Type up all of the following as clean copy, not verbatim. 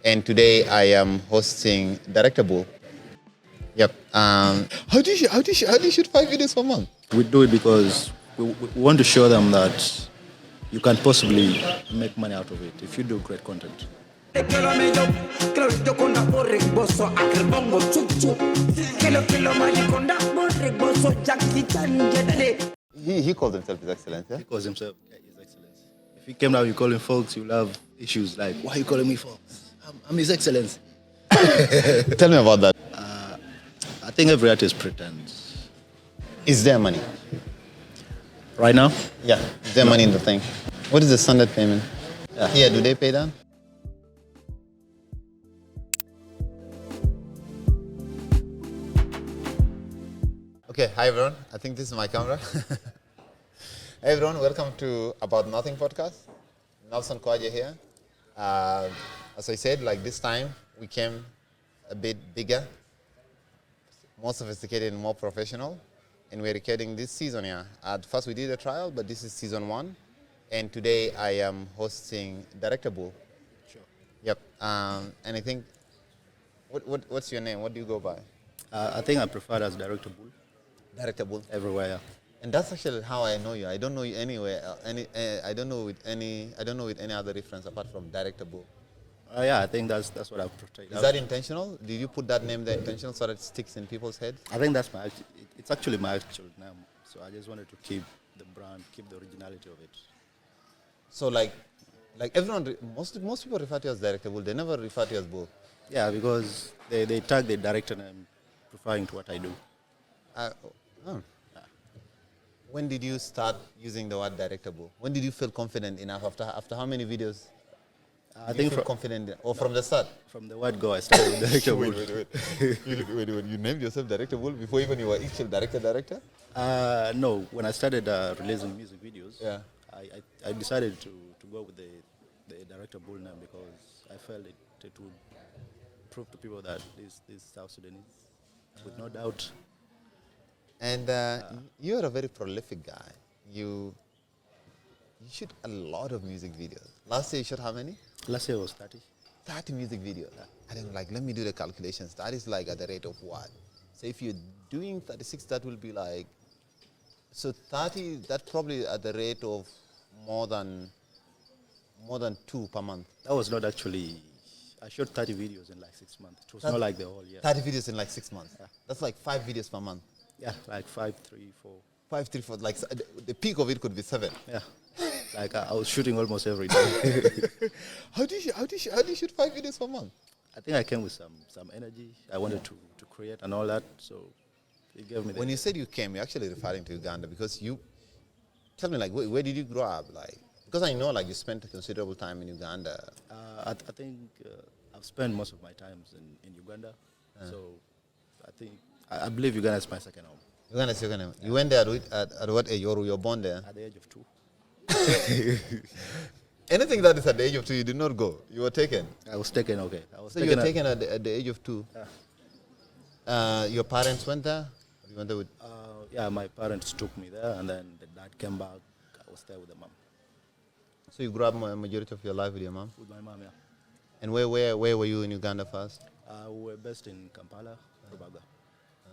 and today I am hosting Director Bull. Yep. How do you shoot 5 videos per month? We do it because we want to show them that you can possibly make money out of it if you do great content. He calls himself His Excellency. Yeah? He calls himself His Excellency. If he came now, you call him folks, you'll have issues like, why are you calling me folks? I'm His Excellency. Tell me about that. I think every artist pretends. Is there money? Right now? Yeah. Is there money in the thing? What is the standard payment? Yeah. Do they pay that? Okay, hi everyone. I think this is my camera. Hey everyone, welcome to About Nothing podcast. Nelson Kwaje here. As I said, like this time we came a bit bigger, more sophisticated and more professional. And we're recording this season here. At first we did a trial, but this is season 1. And today I am hosting Director Bull. Sure. Yep. And I think, what's your name? What do you go by? I think I prefer as Director Bull Director Bull. everywhere. Yeah. And that's actually how I know you. I don't know you anywhere. I don't know with any other reference apart from Director Bull. Yeah, I think that's what I've portrayed. Is that intentional? Did you put that name there intentional so that it sticks in people's heads? I think that's it's actually my actual name. So I just wanted to keep the brand, keep the originality of it. So like everyone, most people refer to you as Director Bull. They never refer to you as Bull. Yeah, because they tag the director name referring to what I do. When did you start using the word Director Bull? When did you feel confident enough? After how many videos? I think confident, or from the start? from the word go, I started with Director Bull. Wait. You named yourself Director Bull before even you were actual director? No, when I started releasing music videos, Yeah. I decided to go with the Director Bull name because I felt it would prove to people that this South Sudanese, with no doubt. And you're a very prolific guy. You shoot a lot of music videos. Last year you shot how many? Last year was 30. 30 music videos. I think let me do the calculations. That is like at the rate of what? So if you're doing 36, that will be like, so 30, that's probably at the rate of more than 2 per month. That was not actually, I shot 30 videos in like 6 months. It was not like the whole year. 30 videos in like 6 months. Yeah. That's like 5 videos per month. Yeah, like 5, 3, 4. 5, 3, 4. Like the peak of it could be 7. Yeah, like I was shooting almost every day. How do you shoot 5 videos per month? I think I came with some energy. I wanted to create and all that, so it gave me. When you said you came, you're actually referring to Uganda because you. Tell me, like, where did you grow up? Like, because I know, like, you spent a considerable time in Uganda. I think I've spent most of my times in Uganda, so I believe Uganda is my second home. Uganda is your name. You went there at what age? Or you were born there? At the age of 2. Anything that is at the age of 2, you did not go. You were taken. I was taken. Okay, So you were taken at the age of 2. Yeah. Your parents went there. You went there with. Yeah, my parents took me there, and then the dad came back. I was there with the mom. So you grew up majority of your life with your mom. With my mom, yeah. And where were you in Uganda first? We were based in Kampala, Rubaga.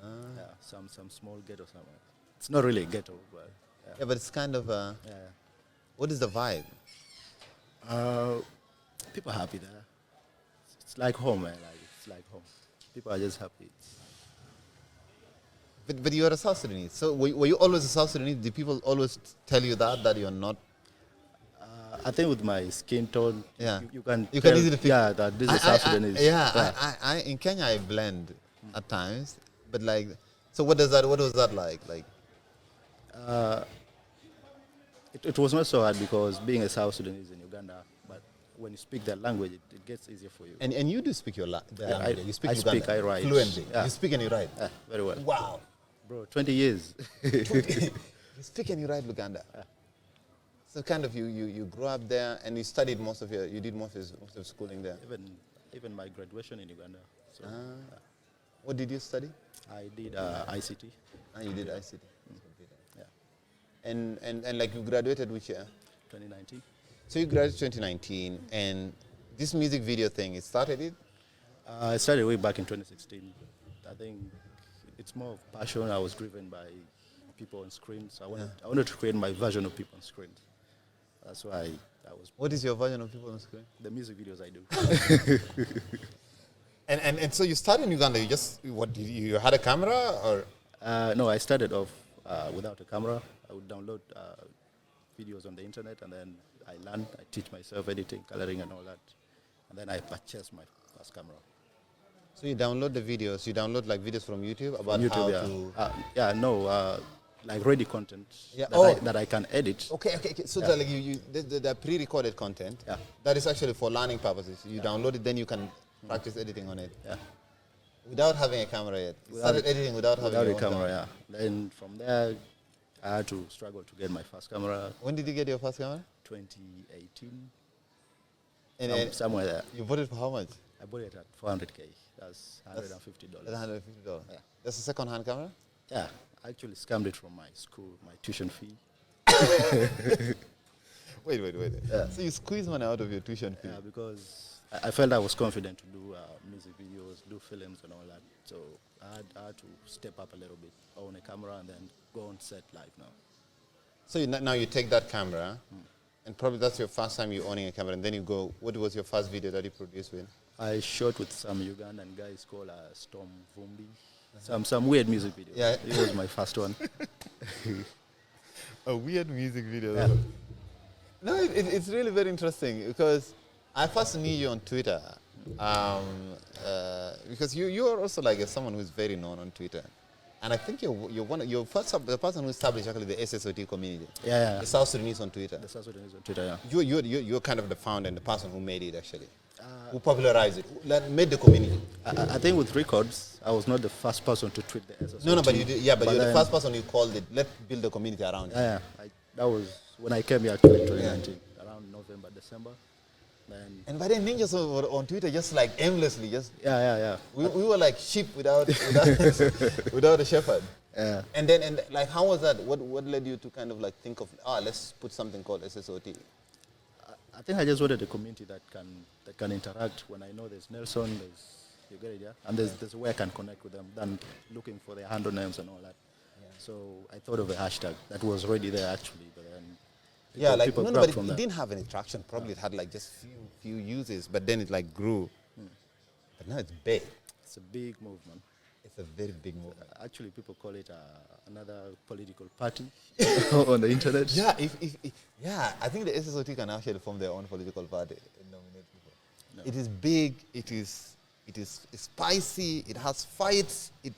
Yeah, some small ghetto somewhere. It's not really a ghetto, but Yeah, but it's kind of. yeah. What is the vibe? People are happy there. It's like home, man. Like it's like home. People are just happy. But you're a South Sudanese. So were you always a South Sudanese? Did people always tell you that you're not? I think with my skin tone, Yeah. you can can easily pick. yeah, that this is South Sudanese. I in Kenya I blend at times, but like, so what was that like? Like, it was not so hard because being a South Sudanese in Uganda, but when you speak that language, it gets easier for you. and you do speak the language. You speak I Uganda speak, I write. fluently. Yeah. You speak and you write. Yeah, very well. Wow. Bro, 20 years. You speak and you write Luganda. So kind of you grew up there and you studied you did most of schooling there. even my graduation in Uganda. So What did you study? I did ICT. You did ICT. Yeah, And like you graduated which year? 2019. So you graduated 2019, and this music video thing, it started it? I started way back in 2016. I think it's more of passion. I was driven by people on screens. I wanted to create my version of people on screens. That's why I was. What is your version of people on screen? The music videos I do. And so you started in Uganda. You had a camera or? No, I started off without a camera. I would download videos on the internet, and then I learned. I teach myself editing, coloring, and all that. And then I purchased my first camera. So you download the videos. You download like videos from YouTube about YouTube, how to. No, like ready content Yeah. that I can edit. Okay. So like the pre-recorded content. Yeah. That is actually for learning purposes. You download it, then you can practice editing on it. Yeah. Without having a camera yet. You started editing without having a your own camera. Yeah. Then from there, I had to struggle to get my first camera. When did you get your first camera? 2018. And somewhere there. You bought it for how much? I bought it at $400K. That's $150. That's $150. Yeah. That's a second-hand camera? Yeah. I actually scammed it from my school, my tuition fee. Wait. Yeah. So you squeeze money out of your tuition fee? Yeah, because I felt I was confident to do music videos, do films and all that. So I had to step up a little bit, own a camera, and then go on set live now. So now you take that camera, and probably that's your first time you owning a camera, and then you go, what was your first video that you produced with? I shot with some Ugandan guys called Storm Vumbi. Some weird music video. Yeah. It was my first one. A weird music video. Yeah. No, it's really very interesting because I first knew you on Twitter because you are also like someone who's very known on Twitter, and I think you're the person who established actually the SSOT community. Yeah. The South Sudanese on Twitter. The South Sudanese on Twitter. Yeah. You're kind of the founder and the person who made it actually, who popularized it, made the community. I think with records, I was not the first person to tweet the SSOT. No, but you did. Yeah, but you're the first person who called it. Let's build a community around it. Yeah. That was when I came here actually in 2019, around November, December. And by then, ninjas were on Twitter just like aimlessly, just yeah. We were like sheep without without a shepherd. Yeah. And like, how was that? What led you to kind of like think of let's put something called SSOT? I think I just wanted a community that can interact. When I know there's Nelson, you get it, yeah, and there's a way I can connect with them than looking for their handle names and all that. Yeah. So I thought of a hashtag that was already there actually, but then people but it that. didn't have any traction. Probably it had like just few uses, but then it like grew. But now it's big. It's a big movement. It's a very big movement. Actually, people call it another political party on the internet. Yeah, I think the SSOT can actually form their own political party and nominate people. No. It is big. It is spicy. It has fights. We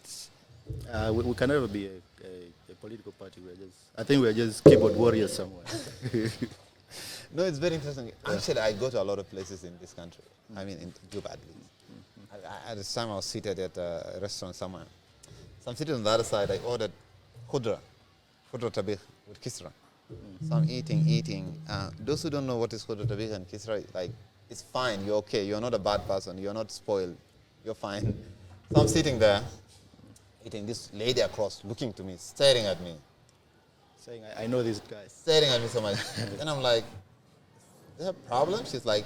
can never be a political party. I think we're just keyboard warriors somewhere. No, it's very interesting. Actually, I go to a lot of places in this country. I mean, in Juba at least. At this time, I was seated at a restaurant somewhere. So I'm sitting on the other side. I ordered khudra tabikh with kisra. So I'm eating. Those who don't know what is khudra tabikh and kisra, like, it's fine. You're okay. You're not a bad person. You're not spoiled. You're fine. So I'm sitting there, eating. This lady across, looking to me, staring at me. Saying, I know these guys. Staring at me so much. Then I'm like, is there a problem? She's like,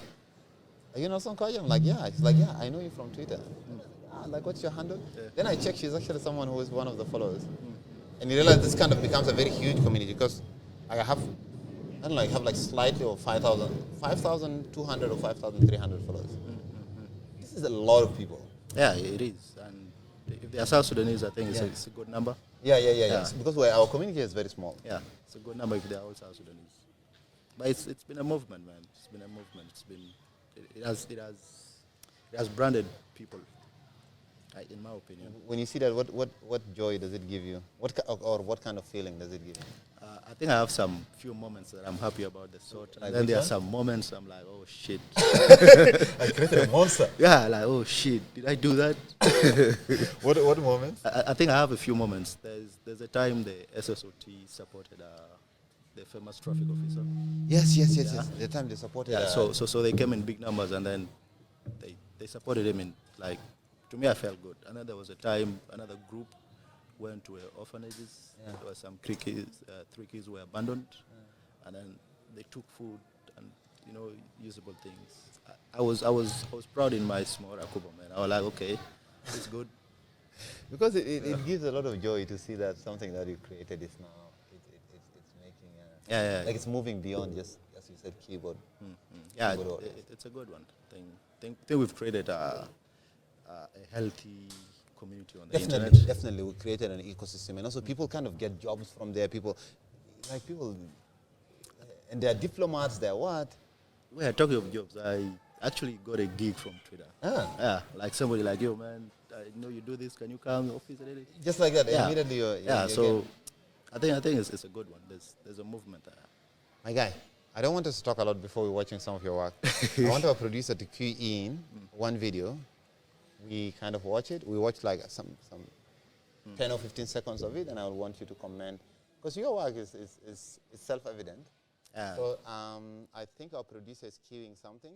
are you Nelson Kwaja? I'm like, yeah. She's like, yeah, I know you from Twitter. Like, what's your handle? Yeah. Then I check, she's actually someone who is one of the followers. And you realize this kind of becomes a very huge community because I have like slightly or 5,200 or 5,300 followers. This is a lot of people. Yeah, it is. And if they are South Sudanese, I think it's a good number. Yeah. Because our community is very small. Yeah, it's a good number if they are all South Sudanese. But it's been a movement, man. It's been a movement. It has branded people, in my opinion. When you see that, what joy does it give you? What kind of feeling does it give you? I think I have some few moments that I'm happy about the sort. Like, and then there are some moments I'm like, oh shit. I created a monster. Yeah, like, oh shit, did I do that? What moments? I think I have a few moments. There's a time the SSOT supported the famous traffic officer. Yes. The time they supported. Yeah, so they came in big numbers and then they supported him in, like, to me I felt good. And then there was a time another group went to orphanages. Yeah. There were some 3 kids who were abandoned, and then they took food and usable things. I was proud in my small Akuba, man. I was like, okay, it's good. Because it gives a lot of joy to see that something that you created is now it's making Yeah. like it's moving beyond just, as you said, keyboard. Yeah, Keyboard it's a good one. Think we've created a healthy community on the internet. Definitely, we created an ecosystem, and also people kind of get jobs from there. People, and they're diplomats. They're what? Well, talking of jobs, I actually got a gig from Twitter. Yeah, like somebody like, yo, man, you do this. Can you come to the office? Just like that, Yeah. immediately. So I think it's a good one. There's a movement there. My guy, I don't want us to talk a lot before we're watching some of your work. I want our producer to cue in one video. We kind of watch it. We watch like some 10 or 15 seconds of it, and I would want you to comment. Because your work is self-evident. So I think our producer is cueing something.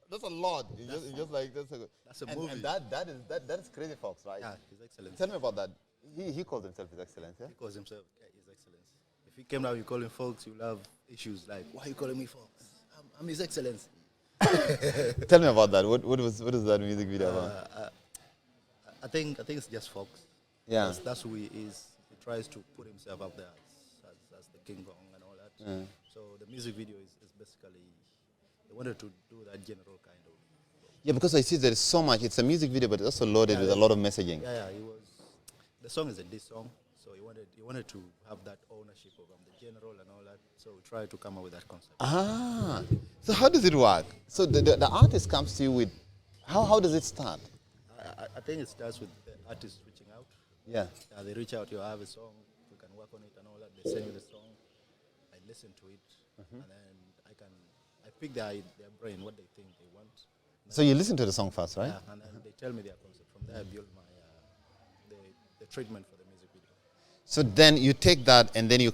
That's a lot. That's a movie. And that is Crazy Fox, right? Yeah, His Excellency. Tell me about that. He calls himself His Excellency. Yeah? He calls himself His Excellency. If he came now, you call him Fox, you'll have issues like, why are you calling me Fox? I'm His Excellency. Tell me about that. What is that music video about? I think it's just Fox. Yeah. That's who he is. He tries to put himself up there as the King Kong and all that. Yeah. So the music video is basically, they wanted to do that general kind of. Yeah, because I see there is so much. It's a music video, but it's also loaded with a lot of messaging. Yeah. The song is a diss song, so he wanted to have that ownership of the general and all that. So we tried to come up with that concept. So how does it work? So the artist comes to you with, how does it start? I think it starts with the artist reaching out. Yeah. They reach out, you have a song, we can work on it and all that. They send me the song, I listen to it, and then I pick their brain, what they think they want. So you listen to the song first, right? Yeah, and then they tell me their concept. From there, I build my the treatment for the music video. So then you take that and then you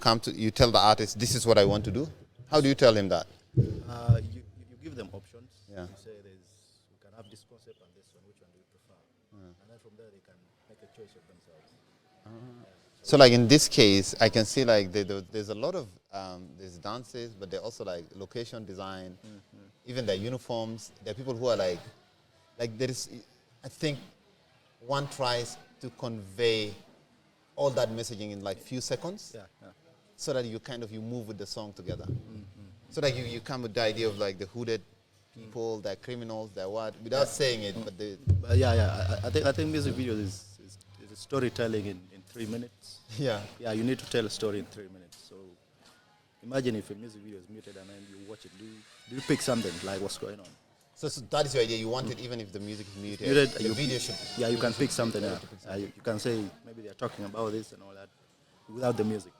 tell the artist, this is what I want to do. How do you tell him that? You give them options. Yeah. You say we can have this concept and this one. Which one do you prefer? And then from there they can make a choice of themselves. So like in this case, I can see like there's a lot of there's dances, but they're also like location design, even their uniforms. There are people who are like there is, I think one tries to convey all that messaging in like few seconds, so that you move with the song together. So like you come with the idea of like the hooded people, they're criminals, they're what, without saying it, but they. I think music videos is storytelling in 3 minutes. Yeah. Yeah, you need to tell a story in 3 minutes. So imagine if a music video is muted and then you watch it. Do you pick something like what's going on? So that is your idea. You want it even if the music is muted. The video should. Yeah, you can pick something. You can say maybe they're talking about this and all that without the music.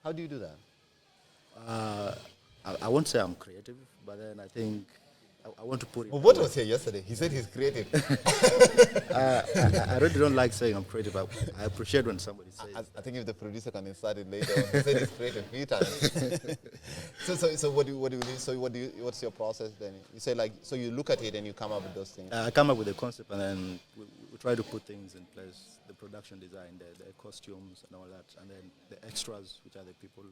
How do you do that? I won't say I'm creative, but then I think I want to put it. Well, what was here yesterday? He said he's creative. I really don't like saying I'm creative. I appreciate when somebody says. I think if the producer can insert it later, he said he's creative a few times. So what's your process then? You say like, so you look at it and you come up with those things. I come up with a concept and then we try to put things in place. The production design, the costumes and all that, and then the extras, which are the people.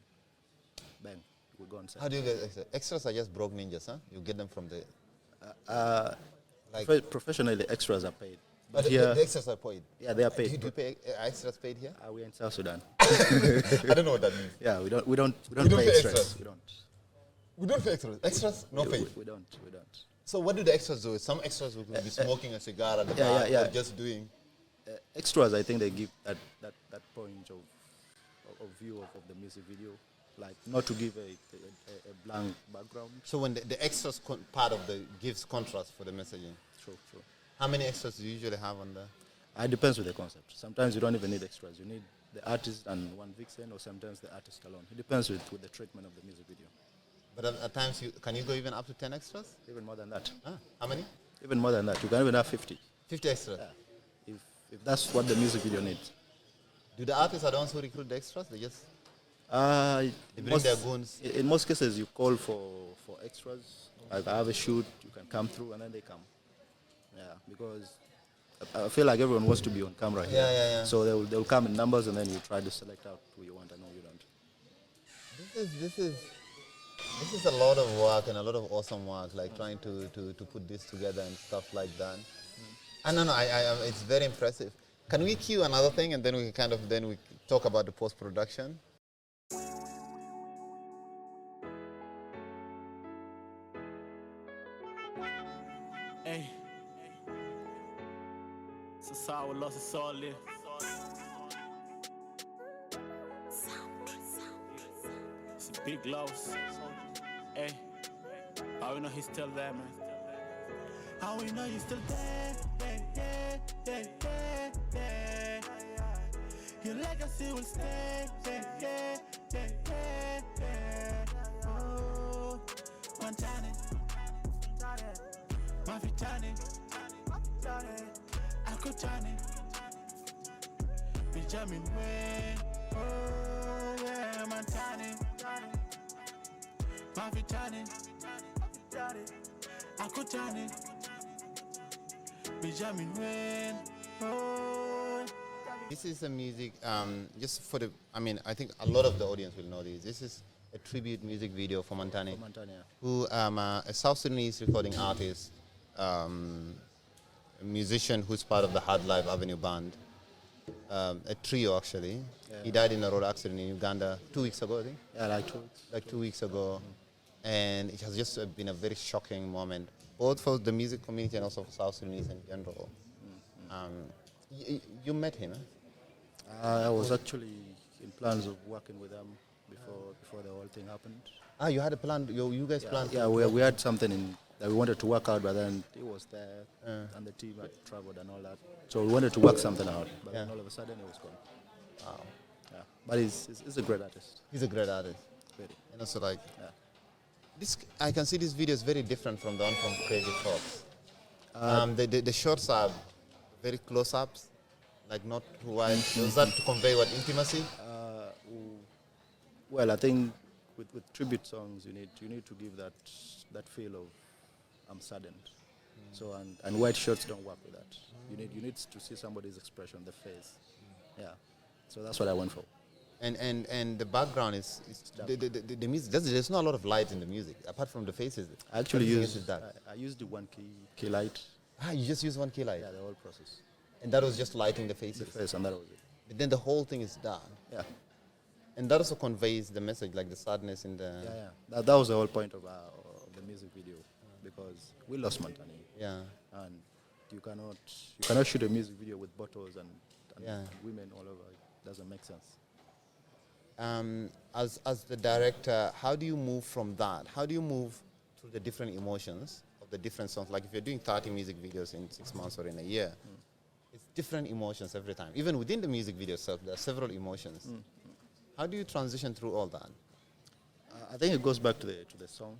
Bang, we go on set. How do you get extras? Extras are just broke ninjas, huh? You get them from the. Professionally, extras are paid. But here, the extras are paid. Yeah, they are paid. Do you pay extras paid here? We're in South Sudan. I don't know what that means. Yeah, we don't pay extras. We don't pay extras. Extras no paid. We don't. So what do the extras do? Some extras will be smoking a cigar at the bar or just doing. Extras, I think they give that point of view of the music video, like not to give a blank background. So when the extras part of the gives contrast for the messaging. True. How many extras do you usually have on there? It depends with the concept. Sometimes you don't even need extras. You need the artist and one vixen, or sometimes the artist alone. It depends with the treatment of the music video. But at times, can you go even up to 10 extras? Even more than that. How many? Even more than that. You can even have 50. 50 extras? Yeah. If that's what the music video needs. Do the artists are the ones who recruit the extras? They just they bring their goons? In most cases, you call for extras. Like I have a shoot, you can come through, and then they come. Yeah, because I feel like everyone wants to be on camera here. Yeah. So they'll come in numbers, and then you try to select out who you want and who you don't. This is a lot of work and a lot of awesome work, like trying to put this together and stuff like that. I don't know, it's very impressive. Can we cue another thing and then we talk about the post-production? Hey, so sour loss is all live. It's a big loss. Hey, how we know he's still there, man? How we know he's still there? Yeah. Your legacy will stay. Oh, Montana. Mafitani, Akutani, Benjamin Wayne, oh yeah, Montani, Mafitani, Akutani, Benjamin Wayne, oh. This is a music, just for I think a lot of the audience will know this. This is a tribute music video for Montani, who a South Sudanese recording artist, a musician who's part of the Hard Life Avenue band, a trio actually. Yeah. He died in a road accident in Uganda 2 weeks ago, I think. Yeah, like 2 weeks. Like 2 weeks ago. And it has just been a very shocking moment, both for the music community and also for South Sudanese in general. You met him, eh? I was actually in plans of working with them before the whole thing happened. You had a plan, you guys planned? Yeah, we had something that we wanted to work out, but then he was there, and the team had traveled and all that. So we wanted to work something out, but then all of a sudden he was gone. Wow. Yeah, but he's a great artist. He's a great artist. Very. And also this, I can see this video is very different from the one from Crazy Fox. The shots are very close-ups, like not too wide. Was that to convey what, intimacy? Well, I think with tribute songs, you need to give that feel of I'm saddened. So and white shirts don't work with that. You need to see somebody's expression, the face. Yeah. So that's what I went for. And the background is the music. There's not a lot of light in the music apart from the faces. I actually used I used the one key light. You just use one key light. Yeah, the whole process. And that was just lighting the faces. The face, and that was it. But then the whole thing is dark. Yeah. And that also conveys the message, like the sadness in the. Yeah. That was the whole point of the music video, because we lost Montani. Yeah. And you cannot shoot a music video with bottles and women all over. It doesn't make sense. As the director, how do you move from that? How do you move through the different emotions of the different songs? Like if you're doing 30 music videos in 6 months or in a year, it's different emotions every time. Even within the music video itself, there are several emotions. How do you transition through all that? I think it goes back to the song,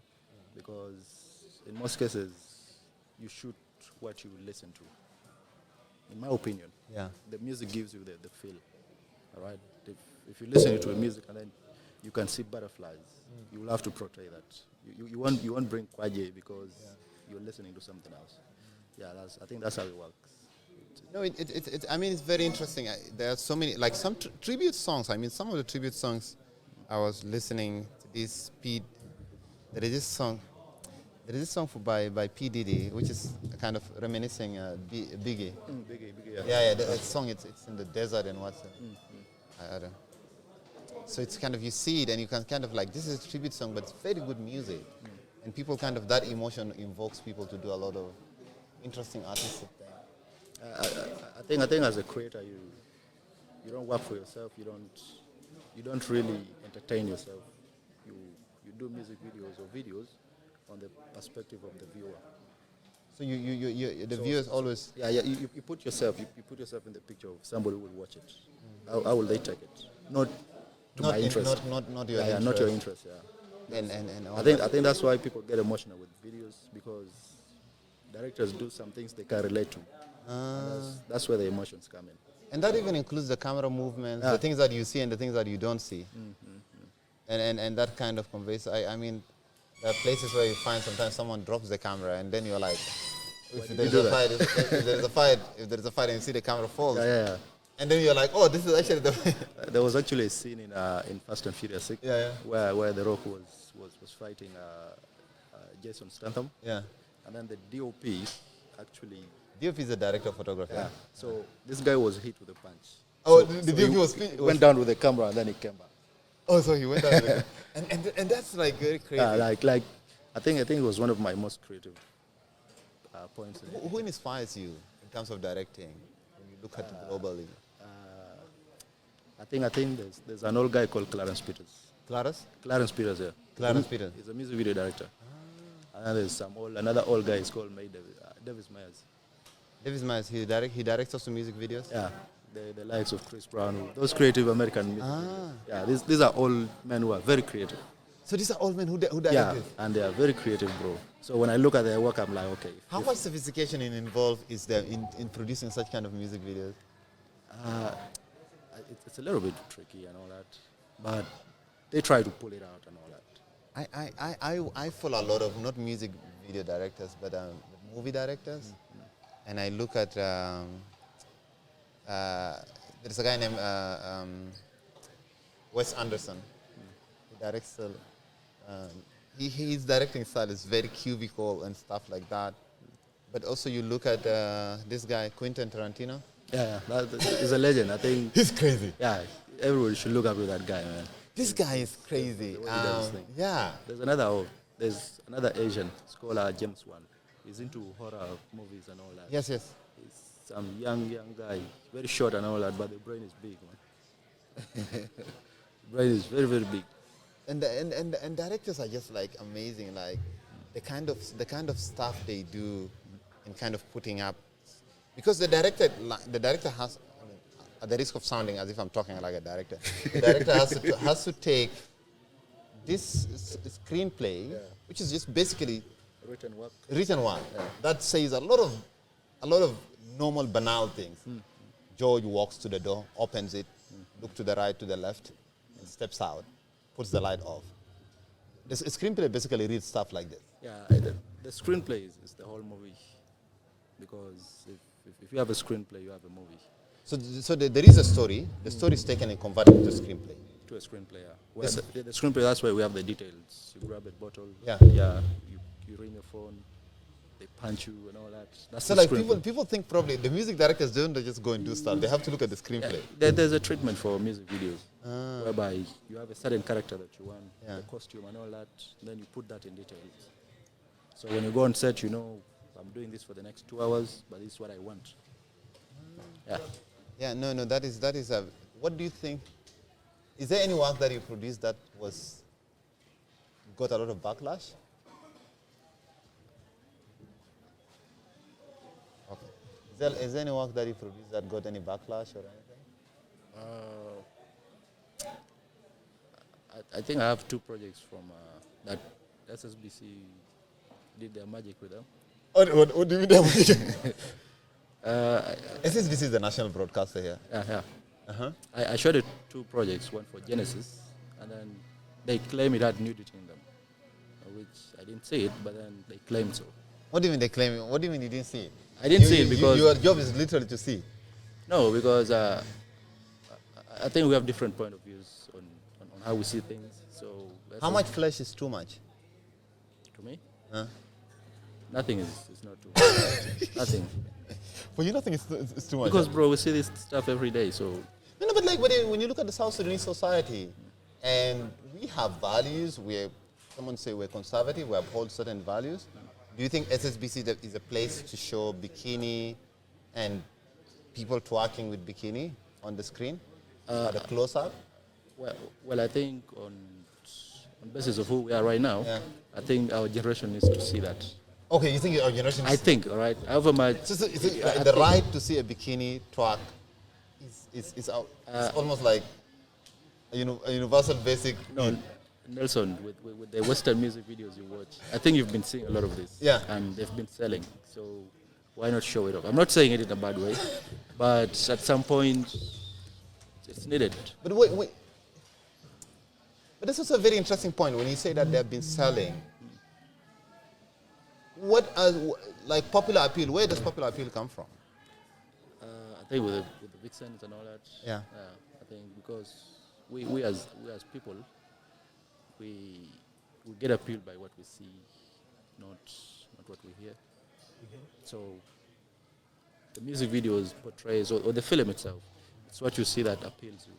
because in most cases, you shoot what you listen to. In my opinion, the music gives you the feel. All right. If you listen to a music and then you can see butterflies, you will have to portray that. You won't bring Kwaje because you're listening to something else. Yeah, I think that's how it works. No, it's very interesting. There are so many, like some tribute songs. I mean, some of the tribute songs, I was listening to this Speed. There is this song by P. Diddy, which is kind of reminiscing Biggie. Biggie, yeah. That song, it's in the desert and what's it? I don't know. So it's kind of, you see it and you can kind of like, this is a tribute song, but it's very good music. And people kind of, that emotion invokes people to do a lot of interesting artistic things. I think as a creator, you don't work for yourself. You don't really entertain yourself. You do music videos or videos on the perspective of the viewer. So the viewers always. Yeah, you put yourself in the picture of somebody who will watch it. How will they take it? Not to my interest. Not your Yeah, interest. not your interest. Yeah. And all I think that's why people get emotional with videos, because directors do some things they can relate to. That's where the emotions come in. And that even includes the camera movements, the things that you see and the things that you don't see. And that kind of conveys. I mean, there are places where you find sometimes someone drops the camera and then you're like, if there's a fight and you see the camera falls, and then you're like, oh, this is actually the. There was actually a scene in Fast and Furious 6 where The Rock was fighting Jason Statham. Yeah. And then the DOP actually. DOP is a director of photography. Yeah. So this guy was hit with a punch. Oh, so, the DOP he went down with the camera and then he came back. Oh, so he went down with it. And that's like very crazy. Yeah, like I think it was one of my most creative points. Who inspires you in terms of directing when you look at it globally? I think there's an old guy called Clarence Peters. Clarence Peters, yeah. Clarence Peters. He's a music video director. And there's another old guy is called Davis Myers. Davis Myers, he directs also music videos? Yeah, the likes of Chris Brown, those creative American music videos. Yeah, these are all men who are very creative. So these are all men who direct yeah, this? And they are very creative, bro. So when I look at their work, I'm like, okay. How much sophistication involved is there in producing such kind of music videos? It's a little bit tricky and all that, but they try to pull it out and all that. I follow a lot of not music video directors, but movie directors, and I look at there's a guy named Wes Anderson. He directs. His directing style is very cubicle and stuff like that. But also you look at this guy Quentin Tarantino. Yeah, he's a legend. I think he's crazy. Yeah, everybody should look up to that guy, man. This guy is crazy. Yeah. There's another Asian scholar, James Wan. He's into horror movies and all that. Yes. He's some young guy, very short and all that, but the brain is big, man. The brain is very, very big. And directors are just like amazing, like the kind of stuff they do in kind of putting up, because the director has, at the risk of sounding as if I'm talking like a director, the director has to take this screenplay, which is just basically written work, that says a lot of normal banal things. George walks to the door, opens it, look to the right, to the left, and steps out, puts the light off. The screenplay basically reads stuff like this. Yeah, the screenplay is the whole movie, because if you have a screenplay, you have a movie. So there is a story. The story is taken and converted to screenplay. To a screenplay, yeah. The screenplay, that's where we have the details. You grab a bottle. Yeah. You ring your phone. They punch you and all that. That's so like people think probably the music directors don't just go and do stuff. They have to look at the screenplay. Yeah, there's a treatment for music videos whereby you have a certain character that you want, the costume and all that. And then you put that in details. So when you go on set, you know, I'm doing this for the next 2 hours, but this is what I want. Yeah. Yeah, no, that is a. What do you think? Is there any work that you produced that got a lot of backlash? Okay. Is there any work that you produced that got any backlash or anything? I think I have 2 projects from that SSBC did their magic with them. What do you mean their magic? SSBC is the national broadcaster here. Yeah. I showed it 2 projects, one for Genesis, and then they claim it had nudity in them, which I didn't see it, but then they claimed so. What do you mean they claim it? What do you mean you didn't see it? I didn't see it because... Your job is literally to see. No, because I think we have different point of views on how we see things. So how much flesh is too much? To me? Huh? Nothing is not too much. Nothing. For you, nothing is too much. Because, bro, we see this stuff every day, so... No, but like when you look at the South Sudanese society, and we have values, someone say we're conservative, we uphold certain values. Do you think SSBC is a place to show bikini and people twerking with bikini on the screen at a close-up? Well, I think on basis of who we are right now, Yeah. I think our generation needs to see that. Okay, you think our generation? I think, all right. However much, So I the think- right to see a bikini twerk is it's almost like a universal basic. No, Nelson, with the Western music videos you watch, I think you've been seeing a lot of this. Yeah. And they've been selling. So why not show it off? I'm not saying it in a bad way, but at some point, it's needed. But wait. But that's also a very interesting point when you say that they've been selling. What are like popular appeal? Where does popular appeal come from? I think with the vixens and all that. Yeah. I think because we as people, we get appealed by what we see, not what we hear. So the music videos portrays or the film itself, it's what you see that appeals you.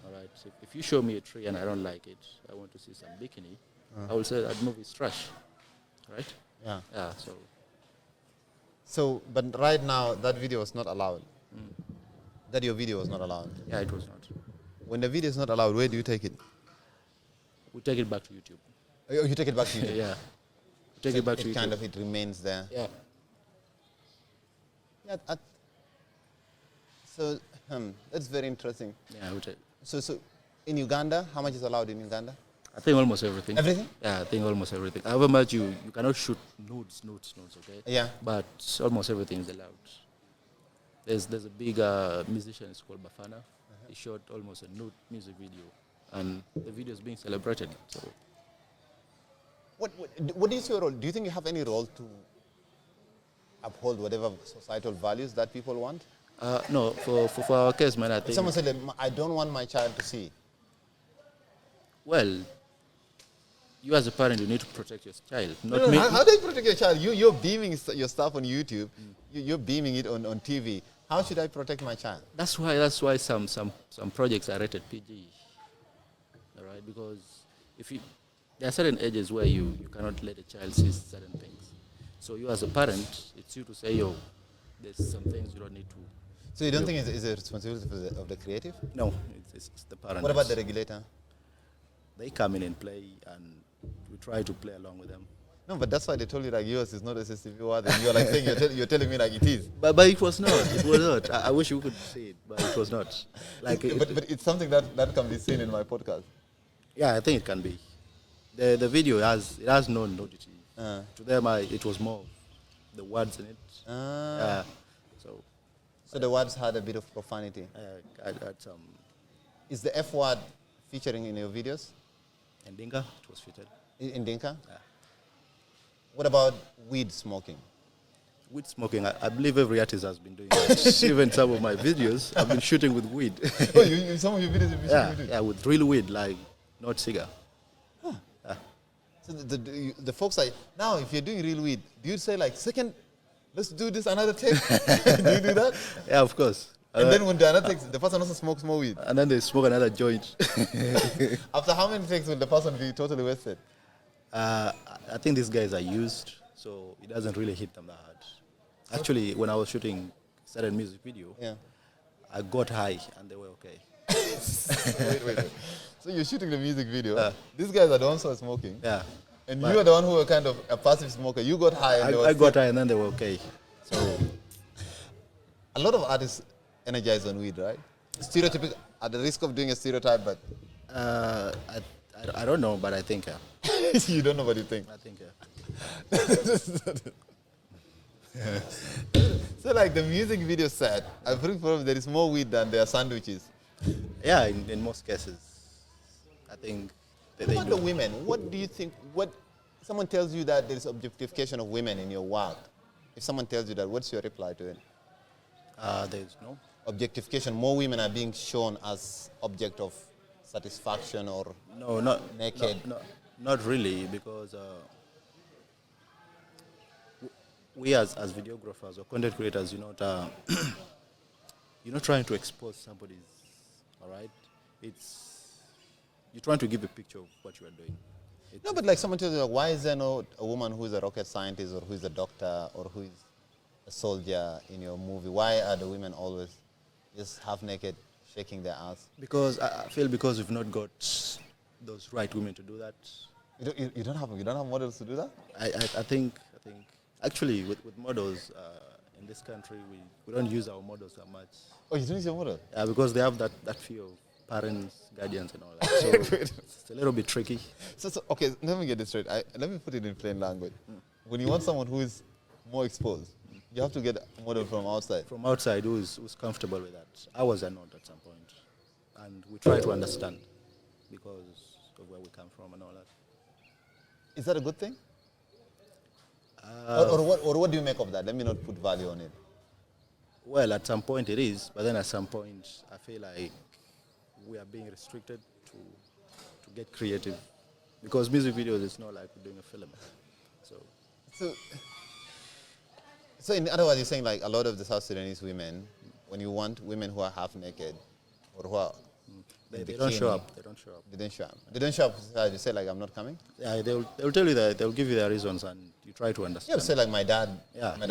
All right. So if you show me a tree and I don't like it, I want to see some bikini. I will say that movie is trash. Right? Yeah. Yeah. So, but right now that video is not allowed. That your video was not allowed. Yeah, it was not. When the video is not allowed, where do you take it? We take it back to YouTube. Oh, you take it back to YouTube. Yeah. We take it back to YouTube. It remains there. Yeah. Yeah. So that's very interesting. Yeah. We take. So in Uganda, how much is allowed in Uganda? I think almost everything. Everything? Yeah, I think almost everything. However much you cannot shoot nudes, okay? Yeah. But almost everything is allowed. There's a big musician, it's called Bafana. He shot almost a nude music video, and the video is being celebrated. So What is your role? Do you think you have any role to uphold whatever societal values that people want? no, for our case, man, I think. Someone said, I don't want my child to see. Well, you as a parent, you need to protect your child. No, how do you protect your child? You're beaming your stuff on YouTube. You're beaming it on TV. How should I protect my child? That's why some projects are rated PG. All right, because there are certain ages where you cannot let a child see certain things. So you as a parent, it's you to say, yo, there's some things you don't need to. So you don't think it's a responsibility of the creative? No, it's the parent. What about the regulator? They come in and play, and we try to play along with them. No, but that's why they told you like yours is not a sensitive word, and you're like saying you're telling me like it is. But it was not. It was not. I wish you could see it, but it was not. Like, but it's something that can be seen in my podcast. Yeah, I think it can be. The video has no nudity. To them, it was more the words in it. So the words had a bit of profanity. I had some. Is the F word featuring in your videos? In Dinka, it was featured. In Dinka? Yeah. What about weed smoking? Weed smoking, I believe every artist has been doing that. Even some of my videos, I've been shooting with weed. Oh, some of your videos have been shooting with weed? Yeah, with real weed, like not cigar. Huh. Yeah. So the folks are, now if you're doing real weed, do you say like, second, let's do this another take? Do you do that? Yeah, of course. And then when the another takes, the person also smokes more weed. And then they smoke another joint. After how many takes will the person be totally wasted? I think these guys are used, so it doesn't really hit them that hard. Actually, when I was shooting certain music video, I got high and they were okay. Wait. So you're shooting the music video. These guys are the ones who are smoking. Yeah. And you are the one who were kind of a passive smoker. You got high and I got high and then they were okay. So a lot of artists energize on weed, right? Stereotypical, at the risk of doing a stereotype, but I don't know, but I think you don't know what you think. I think So like the music video set, I think probably there is more weed than there are sandwiches. Yeah, in most cases, I think. What about the women? What do you think? What someone tells you that there is objectification of women in your work? If someone tells you that, what's your reply to it? There is no objectification. More women are being shown as object of satisfaction or not naked. Not really, because we as videographers or content creators, you're not trying to expose somebody's. All right, you're trying to give a picture of what you are doing. No, but like someone tells you, like, why is there not a woman who is a rocket scientist or who is a doctor or who is a soldier in your movie? Why are the women always just half naked, shaking their ass? Because I feel because we've not got those right women to do that. You don't have models to do that? I think actually with models in this country we don't use our models that much. Oh, you don't use your model? Yeah, because they have that fear of parents, guardians, and all that. So it's a little bit tricky. So okay, let me get this straight. Let me put it in plain language. When you want someone who is more exposed, you have to get a model from outside. From outside, who's comfortable with that. Ours are not at some point, and we try to understand because of where we come from and all that. Is that a good thing? Or what do you make of that? Let me not put value on it. Well, at some point it is, but then at some point I feel like we are being restricted to get creative, because music videos is not like we're doing a film. So in other words, you're saying like a lot of the South Sudanese women, when you want women who are half naked or who are they don't show up. They don't show up. They don't show up. They don't show up. You say like, I'm not coming. Yeah, they'll tell you that. They'll give you their reasons, and you try to understand. You say like, my dad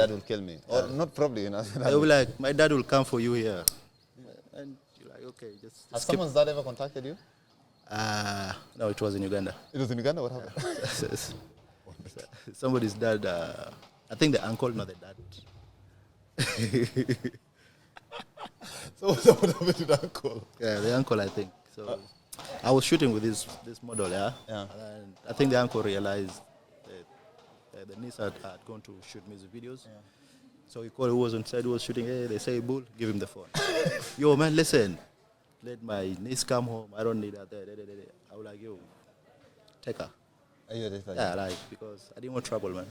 will kill me, or not probably. They'll be like, my dad will come for you here, and you're like, okay, just. Has someone's dad ever contacted you? No, it was in Uganda. It was in Uganda. What happened? Somebody's dad. I think the uncle, not the dad. So what happened to the uncle? Yeah, the uncle, I think. So I was shooting with this model, yeah. And I think the uncle realized that the niece had gone to shoot music videos. Yeah. So he called who was on set, who was shooting. Hey, they say, Bull, give him the phone. Yo, man, listen. Let my niece come home. I don't need her there. I was like, yo, take her. Yeah, like, because I didn't want trouble, man.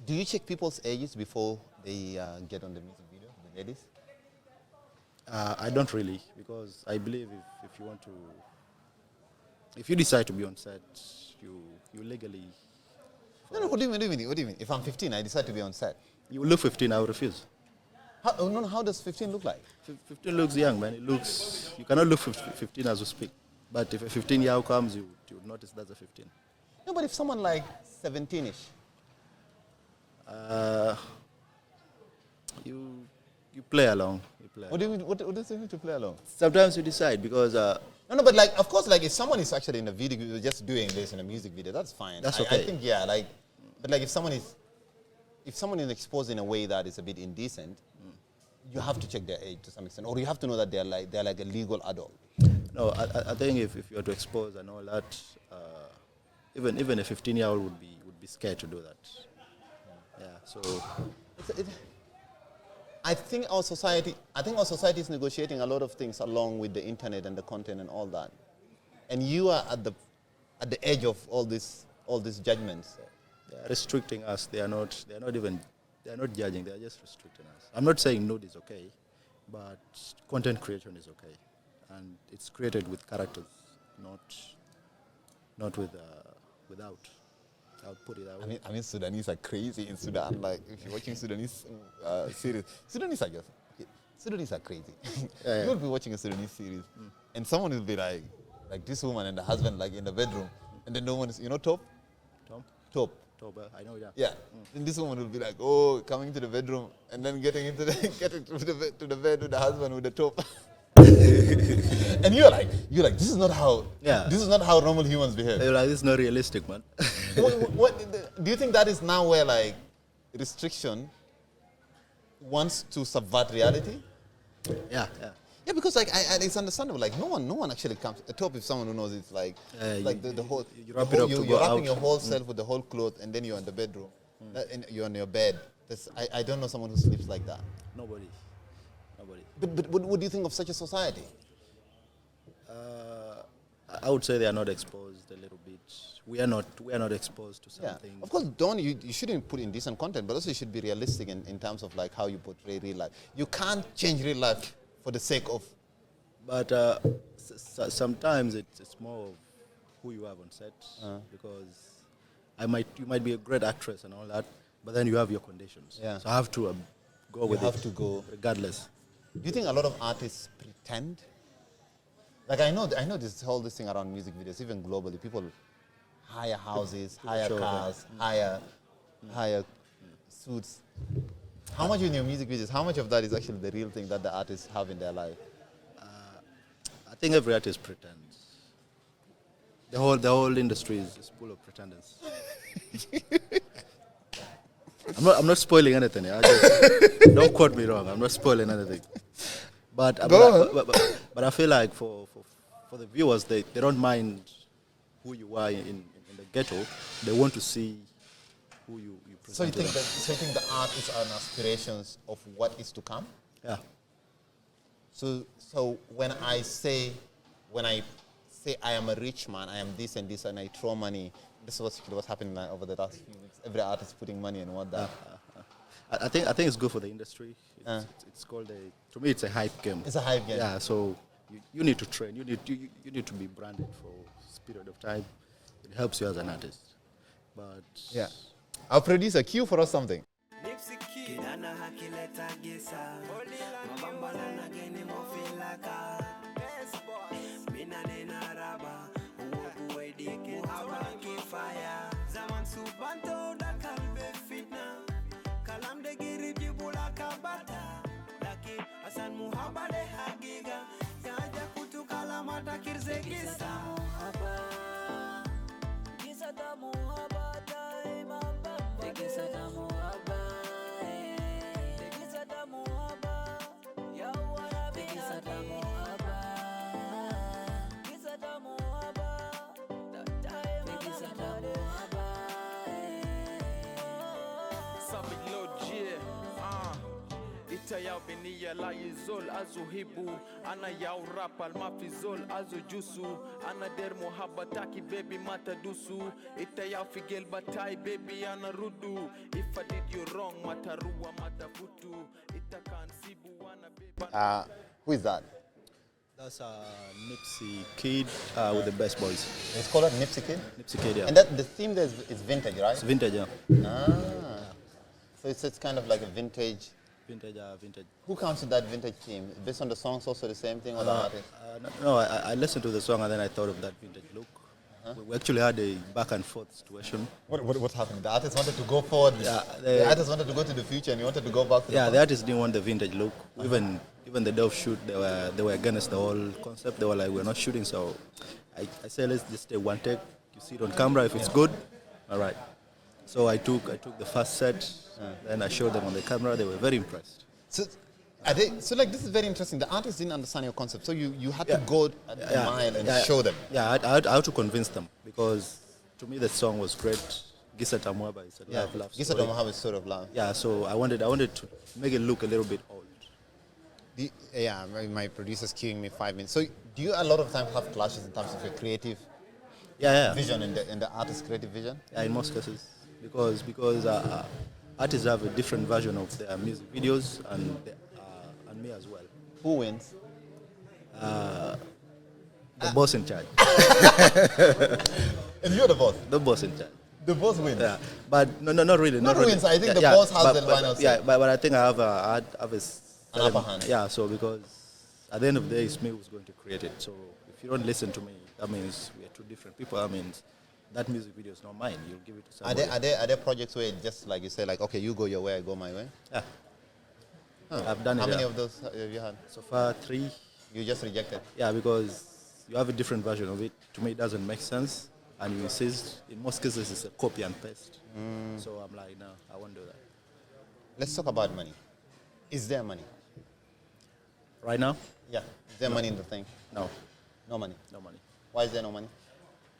Do you check people's ages before they get on the music video, the ladies? I don't really, because I believe if you want to, if you decide to be on set, you legally. No, what do you mean? If I'm 15, I decide to be on set. You look 15, I will refuse. How does 15 look like? 15 looks young, man. It looks, you cannot look 15 as we speak. But if a 15-year-old comes, you would notice that's a 15. No, but if someone like 17-ish. You play along. What do you mean? What does it mean to play along? Sometimes you decide because. No, but like, of course, like if someone is actually in a video, just doing this in a music video, that's fine. That's okay. I think but like if someone is exposed in a way that is a bit indecent, you have to check their age to some extent, or you have to know that they're like a legal adult. No, I think if you are to expose and all that, even a 15-year-old would be scared to do that. Yeah. So. I think our society is negotiating a lot of things along with the internet and the content and all that, and you are at the edge of all these judgments. They are restricting us. They are not judging. They are just restricting us. I'm not saying nude is okay, but content creation is okay, and it's created with characters, not without. I'll put it that way. I mean, Sudanese are crazy in Sudan. Like, if you're watching Sudanese series, Sudanese are crazy. Yeah. You'll be watching a Sudanese series, and someone will be like this woman and the husband, like in the bedroom, and then no one is, Top? Top, I know, yeah. Yeah. Then this woman will be like, oh, coming to the bedroom, and then getting to the bed with the husband with the top. And you're like, this is not how normal humans behave. You're like, this is not realistic, man. what do you think that is now where like restriction wants to subvert reality? Yeah. Yeah, because like it's understandable. Like no one actually comes at top if someone who knows it's like the whole you're wrapping your whole self with the whole cloth, and then you're in the bedroom, and you're on your bed. I don't know someone who sleeps like that. Nobody. But what do you think of such a society? I would say they are not exposed a little bit. We are not exposed to something. Yeah. Of course, you shouldn't put indecent content, but also you should be realistic in terms of like how you portray real life. You can't change real life for the sake of. But sometimes it's more of who you have on set, because you might be a great actress and all that, but then you have your conditions. Yeah. So I have to go with it. You have to go regardless. Do you think a lot of artists pretend? Like I know this thing around music videos, even globally, people hire houses, hire cars, hire suits. How much in your music videos? How much of that is actually the real thing that the artists have in their life? I think every artist pretends. The whole industry is full of pretenders. I'm not spoiling anything. Don't quote me wrong. I'm not spoiling anything. But I feel like for the viewers, they don't mind who you are in the ghetto. They want to see who you So you present. think the art is an aspirations of what is to come? Yeah. So when I say I am a rich man, I am this and this, and I throw money. This is what's happening over the last few weeks. Every artist putting money and what that. I think it's good for the industry. It's called to me it's a hype game. It's a hype game. Yeah. So you need to train. You need to be branded for a period of time. It helps you as an artist. But Yeah. Our producer, cue for us something. Ita yao benia la izol azuhibu ana yao rap almafizol azujusu ana der muhabbataki baby matadusu ita yao figel batai baby ana rudu if I did you wrong matarua matafutu ita kansibu ana baby. Who is that? that's Nipsey Kid with the Best Boys. It's called a Nipsey Kid? Nipsey Kid, yeah. And that the theme there is vintage, right? It's vintage, yeah. So it's kind of like a vintage. Vintage. Who comes with that vintage theme? Based on the songs, also the same thing, or the artist? No, I listened to the song and then I thought of that vintage look. We actually had a back and forth situation. What happened? The artist wanted to go forward. Yeah, the artist wanted to go to the future, and you wanted to go back to Yeah, the the artists didn't want the vintage look. Even the Dove shoot, they were against the whole concept. They were like, we're not shooting, so I said let's just take one take. You see it on camera. If it's good, all right. So I took the first set, then I showed them on the camera. They were very impressed. So, like this is very interesting. The artists didn't understand your concept, so you had to go at the mile and show them. Yeah, I had to convince them because to me the song was great. Gisa Tamwaba is a love Gisa story. Tamwaba is sort of love. Yeah, so I wanted to make it look a little bit old. My producer's queuing me 5 minutes. So do you a lot of times have clashes in terms of your creative vision and the artist's creative vision? Yeah, in most cases, because artists have a different version of their music videos and me as well. Who wins? The boss in charge. And you're the boss? The boss in charge. The boss wins? Yeah, but no, not really. Not really. wins. I think the boss has the final say. Yeah, but I think I have an upper hand. Yeah, so because at the end of the day, it's me who's going to create it. So if you don't listen to me, that means we are two different people. That means that music video is not mine. You'll give it to somebody. Are there projects where it just like you say, like, okay, you go your way, I go my way? Yeah. I've done it. How many of those have you had? So far, 3. You just rejected? Yeah, because you have a different version of it. To me, it doesn't make sense. And you insist, in most cases, it's a copy and paste. So I'm like, no, I won't do that. Let's talk about money. Is there money? Right now? Yeah. Is there money in the thing? No. No money? No money. Why is there no money?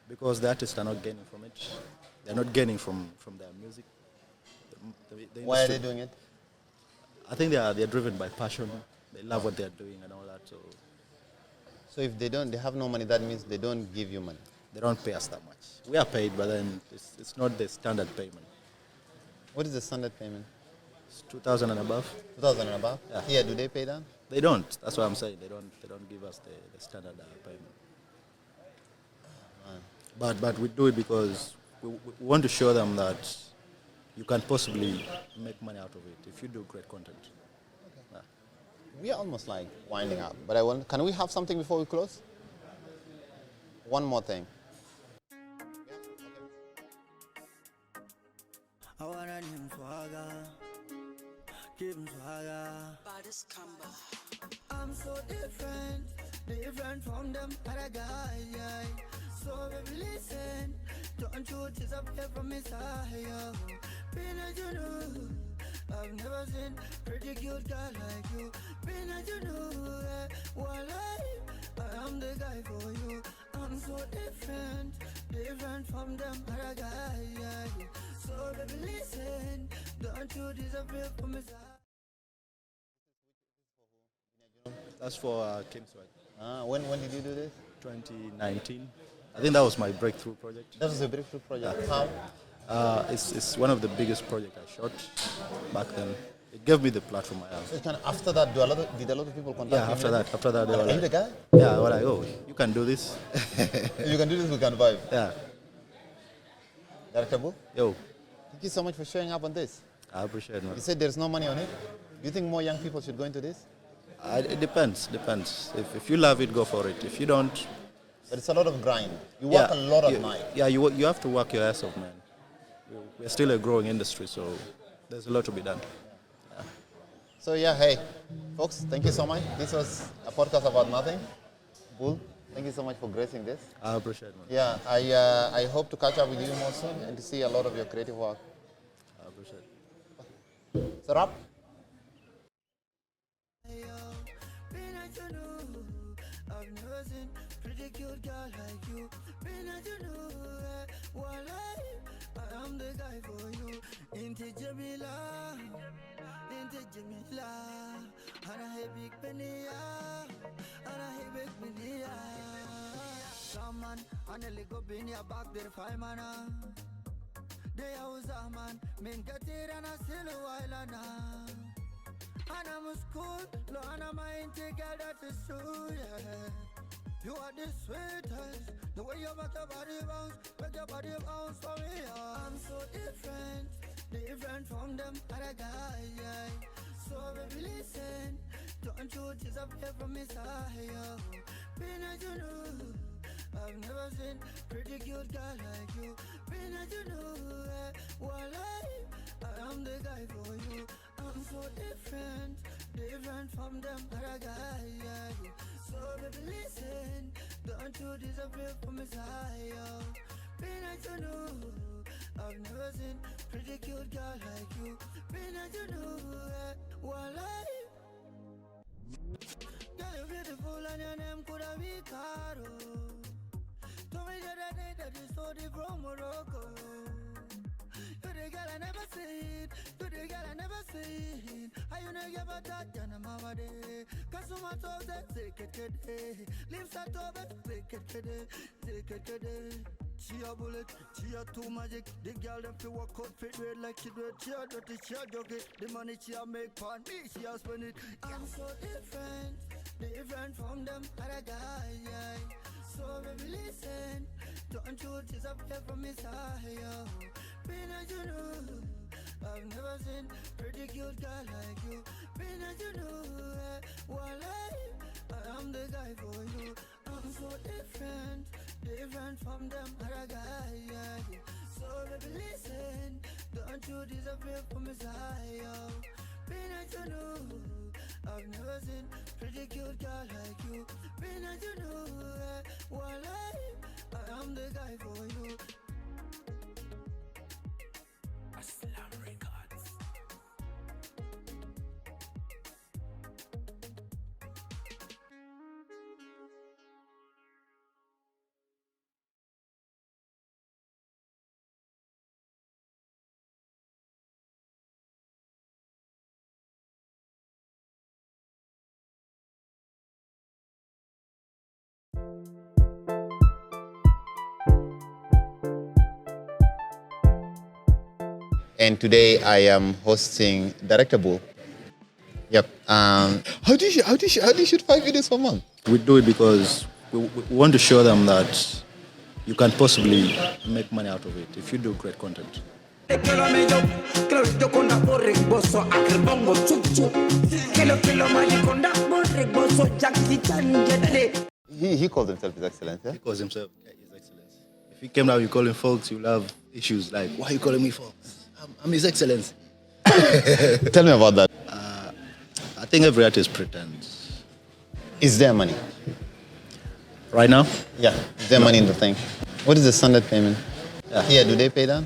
Because the artists are not gaining from it. They're not gaining from their music. The Why are they doing it? I think they're driven by passion. They love what they're doing and all that. So if they have no money, that means they don't give you money. They don't pay us that much. We are paid, but then it's not the standard payment. What is the standard payment? It's 2,000 and above. 2,000 and above? Yeah. Here, do they pay that? They don't. That's what I'm saying. They don't give us the standard payment. But we do it because we want to show them that you can possibly make money out of it if you do great content. Okay. We are almost like winding up, but can we have something before we close? One more thing. I'm so different from them other guys. So baby listen, don't you disappear from me side. Been as you know, I've never seen pretty cute girl like you. Been as you know, I am the guy for you. I'm so different from them other guys. So baby listen, don't you disappear from me side. That's for Kingsway. When did you do this? 2019. I think that was my breakthrough project. That was a breakthrough project. Yeah. How? It's one of the biggest projects I shot back then. It gave me the platform I have. So after that, did a lot of people contact you? Yeah, after that, they were Are you like, the guy? yeah, they were like, oh, you can do this. You can do this, we can vibe. Yeah. Director Bull, Yo, thank you so much for showing up on this. I appreciate it, man. You said there's no money on it. Do you think more young people should go into this? It depends. If you love it, go for it. If you don't, But it's a lot of grind. You work a lot at night. Yeah, you have to work your ass off, man. We're still a growing industry, so there's a lot to be done. Yeah. So yeah, hey, folks, thank you so much. This was a podcast about nothing. Bull, thank you so much for gracing this. I appreciate it, man. Yeah, I hope to catch up with you more soon and to see a lot of your creative work. I appreciate it. So wrap. I've never seen pretty cute girl like you. Been as you know, I am the guy for you. Into Jamila, and I have big penny, and I have big penny. Come on, and a little penny back there, 5 mana. They are man, men get it and I still a while now. And I'm a school, no, and I'm a girl that is true, yeah. You are the sweetest, the way you make your body bounce for me, yeah. I'm so different from them other guys, yeah. So baby listen, don't you disappear from me side, yeah. Been as you know, I've never seen pretty cute girl like you. Been as you know, I am the guy for you. I'm so different from them other guys, yeah. So baby listen, don't you disappear from my side, yo. Been as you know, I've never seen pretty cute girl like you. Been as you know, girl, you're beautiful and your name could have been Caro. Told me the other day that you stole it from Morocco. You're the girl I never seen, you're the girl I never seen. I you know give a touch and I'm over there. Kasuma told that take it, lips are over, take it. She a bullet, she a too magic. The girl them fi walk out fit red like she do it. She a dirty, she a jockey. The money she a make pan me, she a spend it. I'm so different from them other guys, yeah. So baby listen, don't you disappear from me side, yo. Been as you know, I've never seen pretty cute girl like you. Been as you know, I am the guy for you. I'm so different from them other guys, yeah. So baby listen, don't you disappear from me side, yo. Been as you know, I've never seen pretty cute girl like you. Been as you know, I am the guy for you. And today I am hosting Director Bull. Yep. How do you shoot 5 videos per month? We do it because we want to show them that you can possibly make money out of it if you do great content. He calls himself His Excellency. Yeah? He calls himself His Excellency. If he came now, you call him folks, you'll have issues like, why are you calling me folks? I'm His Excellency. Tell me about that. I think every artist pretends. Is there money? Right now? Yeah, is there money in the thing? What is the standard payment? Yeah. Here, do they pay that?